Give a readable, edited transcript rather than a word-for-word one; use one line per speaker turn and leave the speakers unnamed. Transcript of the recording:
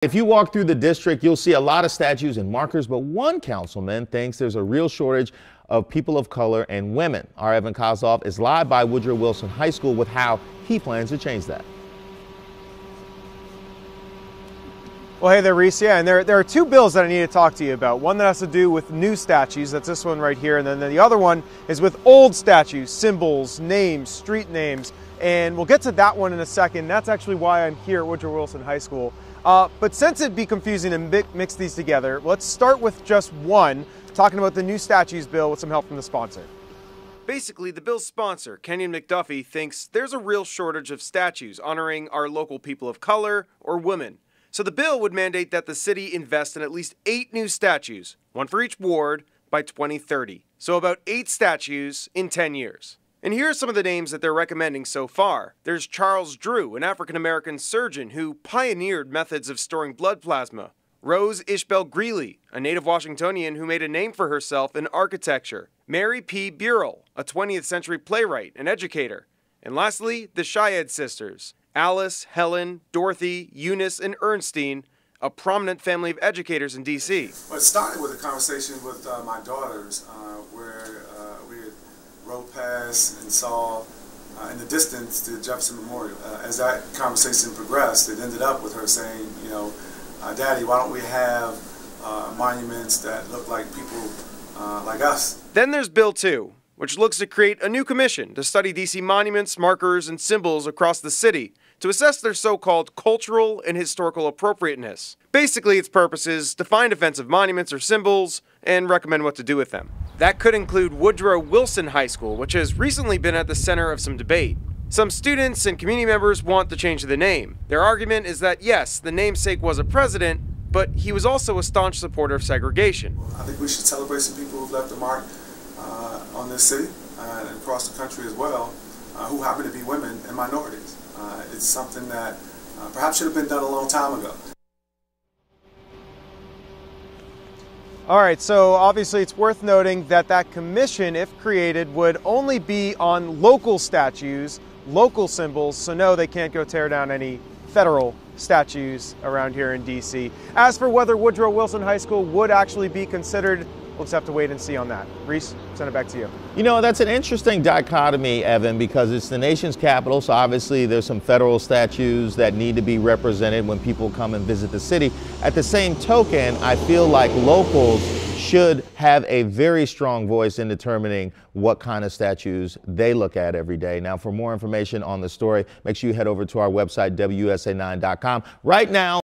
If you walk through the district, you'll see a lot of statues and markers, but one councilman thinks there's a real shortage of people of color and women. Our Evan Kozlov is live by Woodrow Wilson High School with how he plans to change that.
Well, hey there, Reese. Yeah, and there are two bills that I need to talk to you about. One that has to do with new statues, that's this one right here, and then the other one is with old statues, symbols, names, street names, and we'll get to that one in a second. That's actually why I'm here at Woodrow Wilson High School. But since it'd be confusing to mix these together, let's start with just one, talking about the new statues bill with some help from the sponsor. Basically, the bill's sponsor, Kenyon McDuffie, thinks there's a real shortage of statues honoring our local people of color or women. So the bill would mandate that the city invest in at least 8 new statues, one for each ward, by 2030. So about 8 statues in 10 years. And here are some of the names that they're recommending so far. There's Charles Drew, an African-American surgeon who pioneered methods of storing blood plasma. Rose Ishbel Greeley, a native Washingtonian who made a name for herself in architecture. Mary P. Burrell, a 20th century playwright and educator. And lastly, the Shahed sisters, Alice, Helen, Dorothy, Eunice, and Ernestine, a prominent family of educators in D.C.
Well, it started with a conversation with my daughters where we had rode past and saw in the distance the Jefferson Memorial. As that conversation progressed, it ended up with her saying, you know, Daddy, why don't we have monuments that look like people like us?
Then there's Bill 2, which looks to create a new commission to study D.C. monuments, markers, and symbols across the city to assess their so-called cultural and historical appropriateness. Basically, its purpose is to find offensive monuments or symbols and recommend what to do with them. That could include Woodrow Wilson High School, which has recently been at the center of some debate. Some students and community members want to change the name. Their argument is that, yes, the namesake was a president, but he was also a staunch supporter of segregation.
I think we should celebrate some people who've left a mark on this city and across the country as well, who happen to be women and minorities. It's something that perhaps should have been done a long time ago.
All right, so obviously it's worth noting that that commission, if created, would only be on local statues, local symbols, so no, they can't go tear down any federal statues around here in D.C. As for whether Woodrow Wilson High School would actually be considered, we'll just have to wait and see on that. Reese, send it back to you.
You know, that's an interesting dichotomy, Evan, because it's the nation's capital, so obviously there's some federal statues that need to be represented when people come and visit the city. At the same token, I feel like locals should have a very strong voice in determining what kind of statues they look at every day. Now, for more information on the story, make sure you head over to our website, WUSA9.com. Right now,